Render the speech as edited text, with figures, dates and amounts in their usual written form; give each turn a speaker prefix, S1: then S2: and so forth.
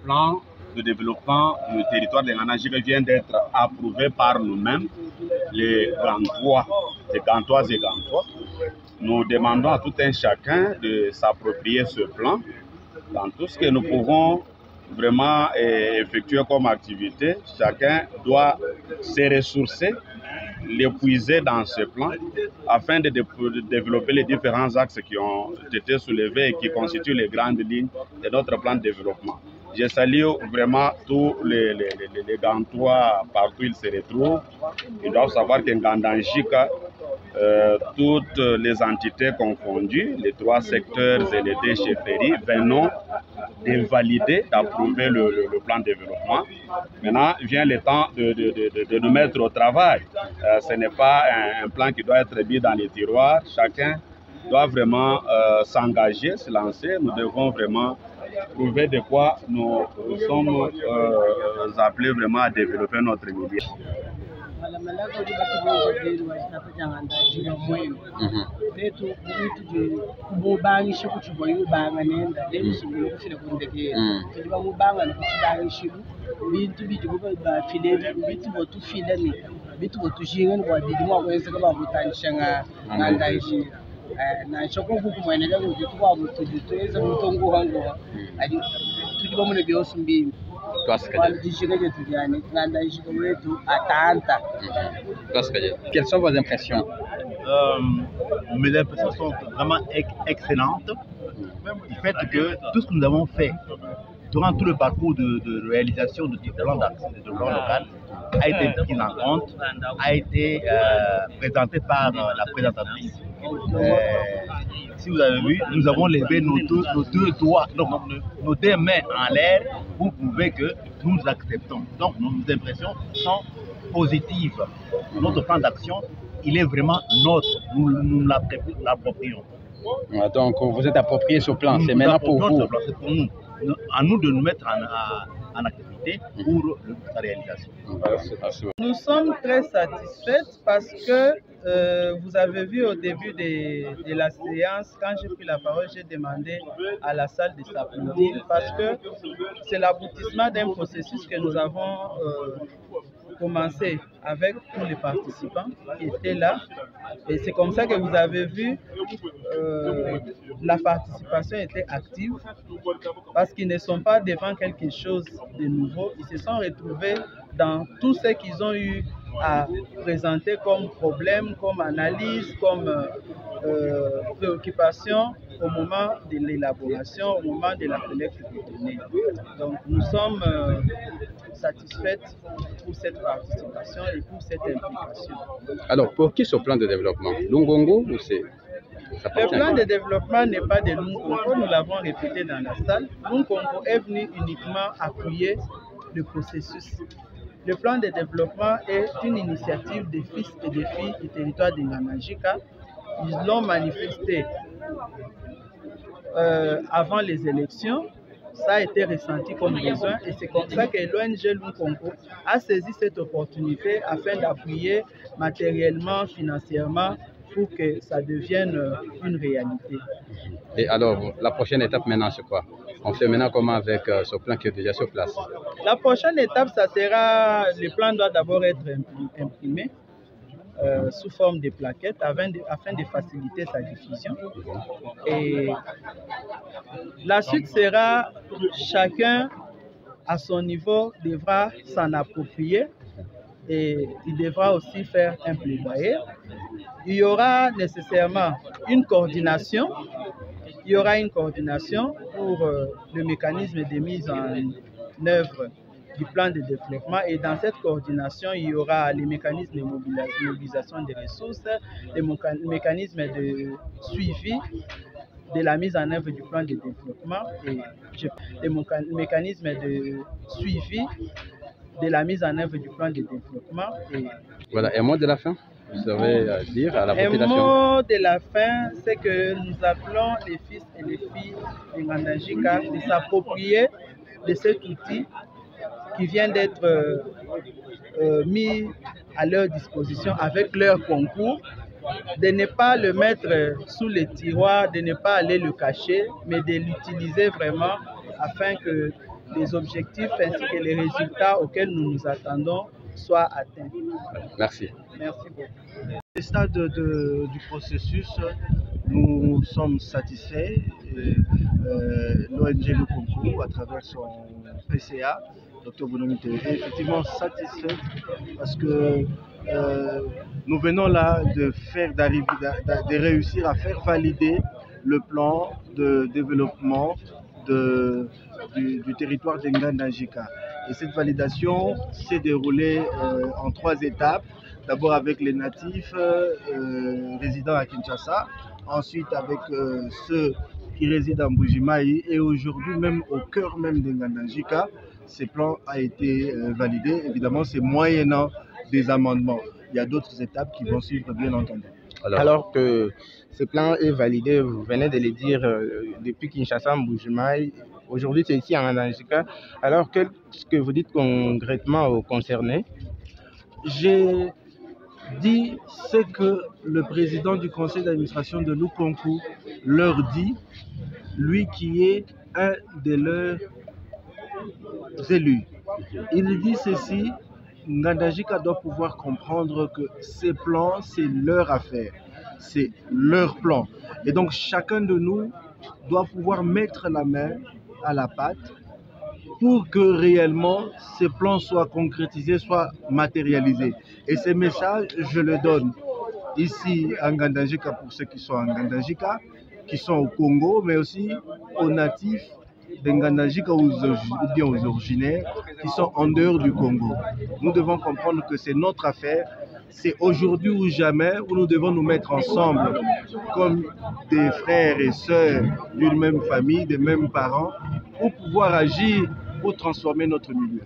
S1: plan de développement du territoire de Nganajika vient d'être approuvé par nous-mêmes, les Gantois, les Gantoises et Gantois. Nous demandons à tout un chacun de s'approprier ce plan dans tout ce que nous pouvons vraiment effectuer comme activité. Chacun doit se ressourcer, l'épuiser dans ce plan afin de développer les différents axes qui ont été soulevés et qui constituent les grandes lignes de notre plan de développement. Je salue vraiment tous les Gantois partout où ils se retrouvent. Ils doivent savoir qu'en Nganajika, toutes les entités confondues, les 3 secteurs et les 2 chefferies, venons de valider, d'approuver le plan de développement. Maintenant, vient le temps de nous mettre au travail. Ce n'est pas un plan qui doit être mis dans les tiroirs. Chacun doit vraiment s'engager, se lancer. Nous devons vraiment prouver de quoi nous sommes appelés vraiment à développer notre milieu.
S2: na choko buku mwenele kuti kwa mututweza mutongo wangu ali tudi bamune byosumbi
S3: Quelles sont vos impressions?
S4: Mes impressions sont vraiment excellentes du fait que tout ce que nous avons fait durant tout le parcours de réalisation du plan d'action de développement local a été pris en compte, a été présenté par la présentatrice. Si vous avez vu, nous avons levé nos deux doigts, nos 2 mains en l'air pour prouver que nous acceptons. Donc nos impressions sont positives. Notre plan d'action, il est vraiment notre. Nous l'approprions.
S3: Donc vous êtes approprié ce plan, c'est maintenant pour vous.
S4: C'est pour nous. À nous de nous mettre en activité pour sa réalisation.
S5: Nous sommes très satisfaits parce que vous avez vu au début de la séance, quand j'ai pris la parole, j'ai demandé à la salle de s'applaudir parce que c'est l'aboutissement d'un processus que nous avons commencé avec tous les participants qui étaient là. Et c'est comme ça que vous avez vu, la participation était active parce qu'ils ne sont pas devant quelque chose de nouveau. Ils se sont retrouvés dans tout ce qu'ils ont eu à présenter comme problème, comme analyse, comme préoccupation au moment de l'élaboration, au moment de la collecte des données. Donc nous sommes satisfaits pour cette participation et pour cette implication.
S3: Alors pour qui ce plan de développement? Lungongo ou c'est...
S5: Le plan de développement n'est pas de Lungongo, nous l'avons répété dans la salle. Lungongo est venu uniquement appuyer le processus. Le plan de développement est une initiative des fils et des filles du territoire de Nganajika. Ils l'ont manifesté avant les élections. Ça a été ressenti comme besoin et c'est comme ça que l'ONG Lungongo a saisi cette opportunité afin d'appuyer matériellement, financièrement pour que ça devienne une réalité.
S3: Et alors, la prochaine étape maintenant, c'est quoi? On fait maintenant comment avec ce plan qui est déjà sur place?
S5: La prochaine étape, ça sera, le plan doit d'abord être imprimé sous forme de plaquettes afin de faciliter sa diffusion. Et la suite sera, chacun à son niveau devra s'en approprier et il devra aussi faire un plaidoyer. Il y aura nécessairement une coordination. Il y aura une coordination pour le mécanisme de mise en œuvre du plan de développement et dans cette coordination, il y aura les mécanismes de mobilisation des ressources, les mécanismes de suivi de la mise en œuvre du plan de développement et les mécanismes de suivi de la mise en œuvre du plan de développement. Et
S3: voilà, et un mot de la fin, vous savez dire à la population?
S5: Un mot de la fin, c'est que nous appelons les fils et les filles de Nganajika de s'approprier de cet outil qui vient d'être mis à leur disposition avec leur concours, de ne pas le mettre sous les tiroirs, de ne pas aller le cacher, mais de l'utiliser vraiment afin que les objectifs ainsi que les résultats auxquels nous nous attendons soient atteints.
S3: Merci.
S5: Merci beaucoup.
S6: Au stade du processus, nous sommes satisfaits. L'ONG Le Concours, à travers son PCA, Dr Bonomi TV, est effectivement satisfait parce que nous venons là de réussir à faire valider le plan de développement du territoire d'Nganda-Njika. Et cette validation s'est déroulée en 3 étapes. D'abord avec les natifs résidant à Kinshasa, ensuite avec ceux qui résident à Mbujimayi, et aujourd'hui même au cœur même d'Nganda-Njika, ce plan a été validé. Évidemment, c'est moyennant des amendements. Il y a d'autres étapes qui vont suivre, bien entendu.
S7: Alors que ce plan est validé, vous venez de le dire, depuis Kinshasa, Mbujimayi, aujourd'hui c'est ici en Nganda-Njika. Alors qu'est-ce que vous dites concrètement aux concernés?
S6: J'ai dit ce que le président du conseil d'administration de Lukonku leur dit, lui qui est un de leurs élus. Il dit ceci: Nganda-Njika doit pouvoir comprendre que ces plans, c'est leur affaire, c'est leur plan. Et donc chacun de nous doit pouvoir mettre la main à la pâte pour que réellement ces plans soient concrétisés, soient matérialisés. Et ces messages, je les donne ici à Nganda-Njika pour ceux qui sont en Nganda-Njika, qui sont au Congo, mais aussi aux natifs de Nganda-Njika ou bien aux originaires qui sont en dehors du Congo. Nous devons comprendre que c'est notre affaire. C'est aujourd'hui ou jamais où nous devons nous mettre ensemble comme des frères et sœurs d'une même famille, des mêmes parents, pour pouvoir agir, pour transformer notre milieu.